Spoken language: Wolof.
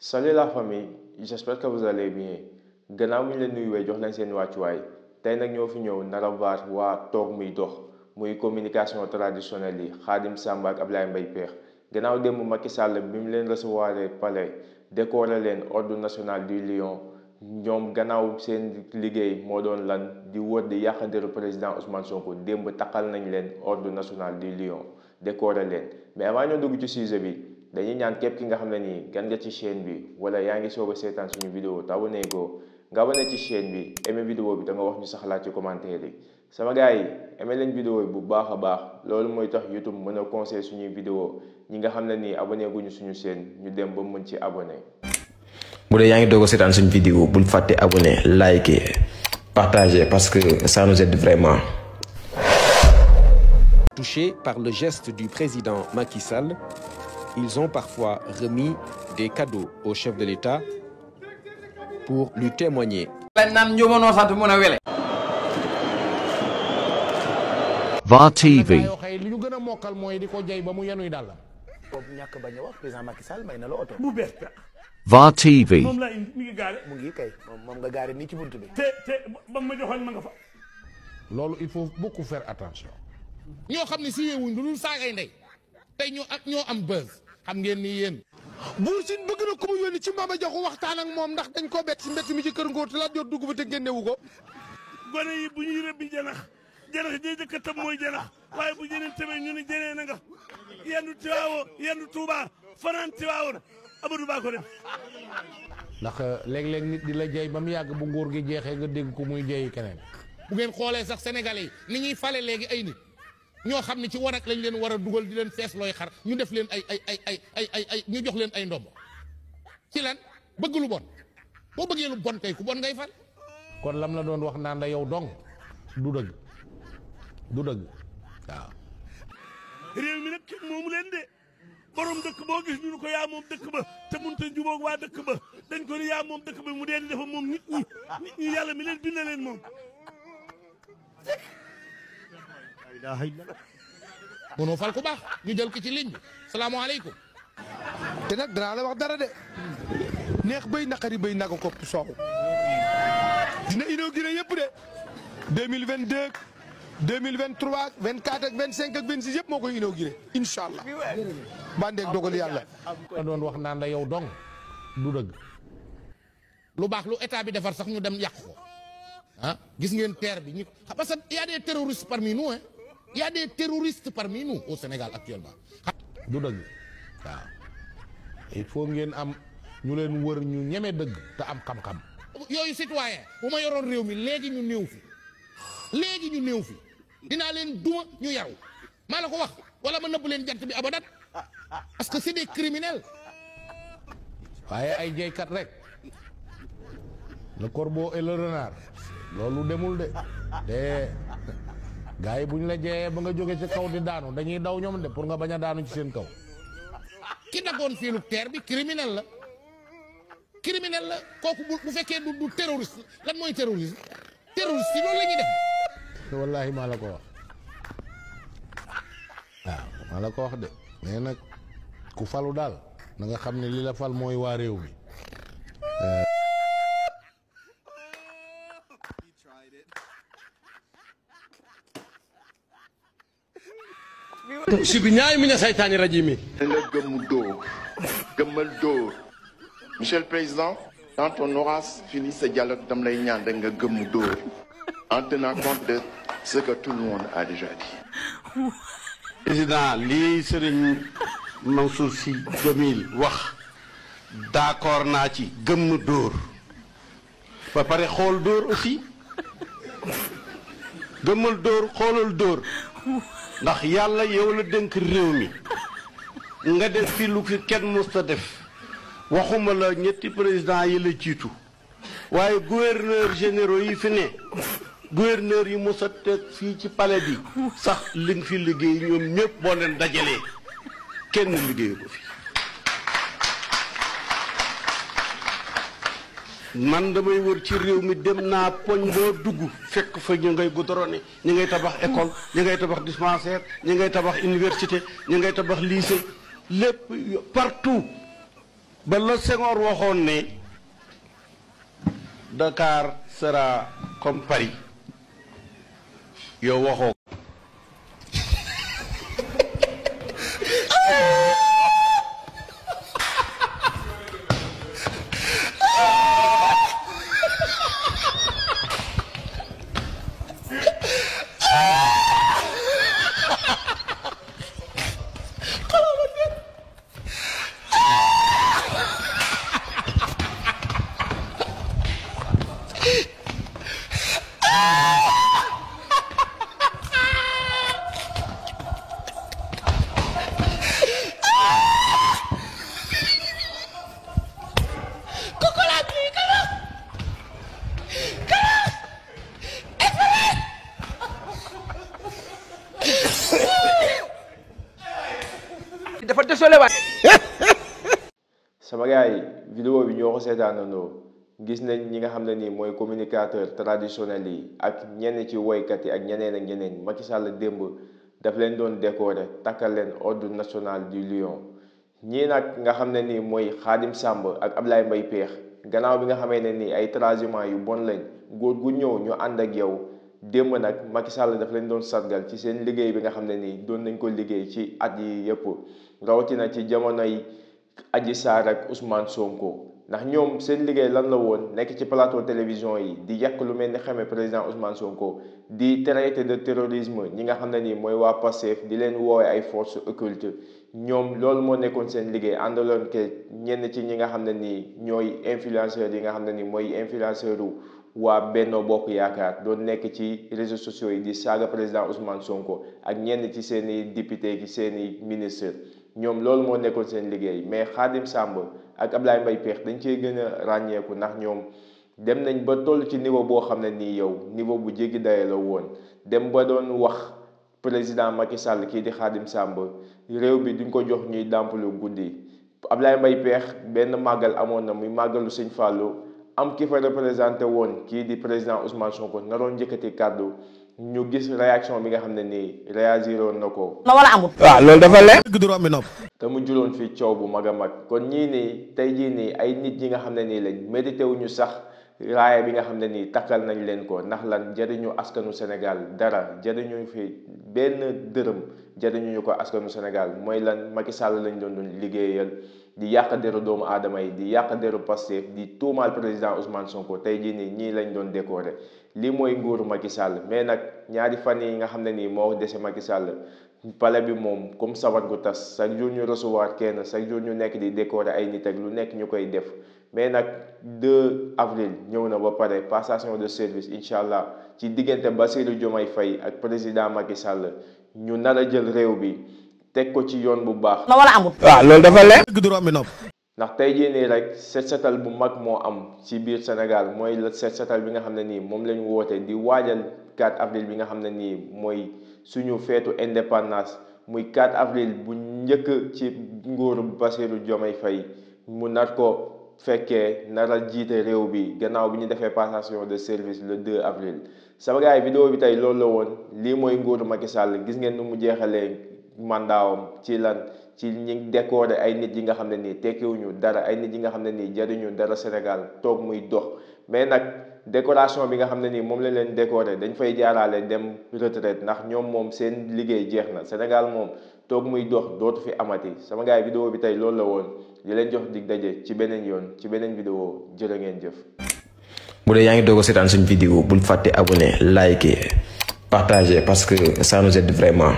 Salut la famille, j'espère que vous allez bien. Gannaaw mi ñu leen nuyuwee jox leen seen wàccuwaay tey nag ñoo fi ñëw nar a vaar waa toog muy dox muy communication traditionnelle yi Khadim Samba ak Ablaye Mbaye Pekh gannaaw démb Macky Sall bi mu leen recevoir palais décoré leen ordre national du Lion ñoom gannaaw seen liggéey moo doon lan di wër di yàq deru président Ousmane Sonko démb taqal nañ leen ordre national du Lion décoré leen mais avant ñoo dugg ci sujet bi. dañuy ñaan képp ki nga xam ne nii gan nga ci chaîne bi wala yaa ngi soog a seetaan suñu vidéo te abonné go nga abonné ci chaîne bi aimé vidéo bi da nga wax ñu sa xalaat ci commentaire yi sama gars yi aimé leen vidéo yi bu baax a baax loolu mooy tax YouTube mën a conseiller suñuy vidéo ñi nga xam ne nii abonné guñu suñu chaîne ñu dem ba mën ci abonné. bu dee yaa ngi doog a seetaan suñu vidéo bul fàtte abonné liker partager parce que ça nous aide vraiment. Touchés par le geste du président Macky Sall, ils ont parfois remis des cadeaux au chef de l'État pour lui témoigner. VAR TV. VAR TV. loolu il faut beaucoup faire attention. ñoo xam ne si wuñ lu dul saagay ndey tey ñoo am buzz xam ngeen ni yéen. Buur Sine bëgg na ku mu yónni ci Maba Jaxu waxtaan ak moom ndax dañ koo bett si mbett mi ci kër ngóor te la jot dugg fa te génnewu ko. gone yi bu ñuy rëbbi janax janax jee jëkk a tam mooy janax waaye bu jeneen tamit ñu ni jeneen na nga yendu Tiwaawo yendu Tuuba fanaan Tiwaawo Amadou Ba ko def. ndax léeg-léeg nit di la jey ba mu yàgg bu nguur gi jeexee nga dégg ko muy jeyi keneen. bu ngeen xoolee sax sénégalais yi ni ñuy fale léegi ay nit ñoo xam ne ci wanak lañ leen war a dugal di leen fees looy xar ñu def leen ay ñu jox leen ay ndombo ci lan bëgg lu bon boo bëggee lu bon kay ku bon ngay fal. kon lam la doon wax naan la yow dong du dëgg waaw. réew mi nag kenn moomu leen de borom dëkk boo gis ñu ko yaa moom dëkk ba te mënut a jubóog waa dëkk ba dañ ko ni yaa moom dëkk ba mu dee di dafa moom nit ñi yàlla mi leen bind leen moom. mënoo fal ku baax ñu jël ko ci ligne bi salaamaaleykum. te nag danaa la wax dara de neex béy naqari béy naka ko soow dina inauguré yëpp de 2022 2023 24 ak 25 ak 26 yëpp moo koy inauguré incha allah. bandeeg dogal yàlla. la doon wax naan la yow dong du dëgg. lu baax lu état bi defar sax ñu dem yàq ko ah gis ngeen terre bi ñu parce que y a des terroristes parmi nous hein. Il y a des terroristes parmi nous au Sénégal actuellement. du dëgg waaw il faut ngeen am ñu leen wër ñu ñeme dëgg te am xam-xam. yooyu citoyen bu ma yoroon réew mi léegi ñu néew fi dinaa leen duma ñu yaru maa la ko wax wala ma nëbb leen jant bi abadat parce que c'est des criminels. waaye ay jeykat rek le corbeau et le renard loolu demul de gaa yi bu ñu la jeeyee ba nga jóge ci kaw di daanu dañuy daw ñoom de pour nga bañ a daanu ci seen kaw. ki daggoon fiilu teer bi criminel la kooku bu fekkee du terroriste lan mooy terrorisme terroriste yi loolu la ñuy def. wallaahi maa la ko wax waaw maa la ko wax de mais nag ku falu daal na nga xam ne li la fal mooy waa réew mi. Monsieur le Président, quand on aura fini ce dialogue, en tenant compte de ce que tout le monde a déjà dit. Président, li Serigne Mansour Sy Djamil wax d'accord naa ci gëmm dóor ba pare xool dóor aussi gëmmal dóor xoolal dóor ndax yàlla yow la dénk réew mi nga def fi lu fi kenn musta def waxuma la ñetti président yi la jiitu waaye gouverneur généraux yi fi ne gouverneur yi musa teg fii ci palais bi sax li nga fi liggéey ñoom ñëpp boo leen dajalee kenn liggéeyu ko fi man damay wër ci réew mi dem naa poñ boo dugg fekk fa ñu ngay goudronné ñu ngay tabax école ñu ngay tabax dispensaire ñu ngay tabax université ñu ngay tabax lycée lépp partout ba la Senghor waxoon ne Dakar sera comme Paris yow waxoo dafa désolé waay. sama gars yi vidéo bi ñoo ko seetaanandoo gis nañ ñi nga xam ne nii mooy communicateur traditionnel yi ak ñenn ci woykat yi ak ñeneen ak ñeneen Macky Sall démb daf leen doon décorer takkal leen ordre national du lion ñii nag nga xam ne nii mooy Khadim Samb ak Ablaye Mbaye Pekh gannaaw bi nga xamee ne nii ay transhumants yu bon lañ góor gu ñëw ñu ànd ak yow démb nag Macky Sall daf leen doon sargal ci seen liggéey bi nga xam ne nii doon nañ ko liggéey ci at yi yëpp rawatina ci jamonoy Adji Sarr ak Ousmane Sonko ndax ñoom seen liggéey lan la woon nekk ci plateau télévision yi di yàq lu mel ni xamee président Ousmane Sonko di traité de terrorisme ñi nga xam ne nii mooy waa Pastef di leen woowee ay forces occultes ñoom loolu moo nekkoon seen liggéey àndaloon ke ñenn ci ñi nga xam ne nii ñooy influenceurs yi nga xam ne nii mooy influenceur waa Benno Bokk Yaakaar doon nekk ci réseaux sociaux yi di saaga président Ousmane Sonko ak ñenn ci seen i député ki seen i ministre ñoom loolu moo nekkoon seen liggéey mais Khadim Samb ak Ablaye Mbaye Pekh dañ cee gën a ràññeeku ndax ñoom dem nañ ba toll ci niveau boo xam ne nii yow niveau bu jéggi daye la woon dem ba doon wax président Macky Sall kii di Khadim Samb réew bi duñ ko jox ñuy dàmpalu guddi Ablaye Mbaye Pekh benn màggal amoon na muy màggalu Sëñ Fallou am ki fa représenté woon kii di président Ousmane Sonko naroon njëkkati kàddu ñu gis réaction bi nga xam ne nii réagiroon na ko. na wala amul. waaw loolu dafa leer. te mu juróon fi coow bu mag a mag kon ñii nii tey jii nii ay nit ñi nga xam ne nii lañ mérité wuñu sax raaya bi nga xam ne nii takkal nañ leen ko ndax lan jëriñu askanu Sénégal dara jëriñu fi benn dërëm jëriñu ñu ko askanu Sénégal mooy lan Macky Sall lañ doon liggéeyal di yàq deru doomu aadama yi di yàq deru Pastef di tuumaal président Ousmane Sonko tey jii nii ñii lañ doon décorer lii mooy nguuru Macky Sall mais nag ñaari fan yi nga xam ne nii moo dese Macky Sall palais bi moom comme sabar gu tas chaque jour ñu recevoir kenn chaque jour ñu nekk di décorer ay nit ak lu nekk ñu koy def mais nag 2 avril ñëw na ba pare passation de service incha allah ci diggante Bassirou Diomaye Faye ak président Macky Sall ñu nar a jël réew bi teg ko ci yoon bu baax. na wala amul. waaw loolu dafa leer. ndax tey jii nii rek set setal bu mag moo am ci biir Sénégal mooy la set setal bi nga xam ne nii moom lañ woote di waajal 4 avril bi nga xam ne nii mooy suñu feetu indépendance muy 4 avril bu njëkk ci nguuru Bassirou Diomaye Faye mu nar ko fekkee nara jiite réew bi gannaaw bi ñu defee passation de service le 2 avril sama gars yi vidéo bi tey loolu la woon lii mooy nguuru Macky Sall gis ngeen nu mu jeexalee mandaawam ci lan ci ñi décorer ay nit yi nga xam ne nii tekkiwuñu dara ay nit yi nga xam ne nii jariñu dara Sénégal toog muy dox mais nag décoration bi nga xam ne nii moom lañ leen décorer dañ fay jaaraale dem retraite ndax ñoom moom seen liggéey jeex na Sénégal moom toog muy dox dootu fi amati sama gars yi vidéo bi tey loolu la woon di leen jox dig daje ci beneen yoon ci beneen vidéo jërë ngeen jëf. bu dee yaa ngi doog a seetaan suñu vidéo bul fàtte abonné liker partager parce que ça nous aide vraiment.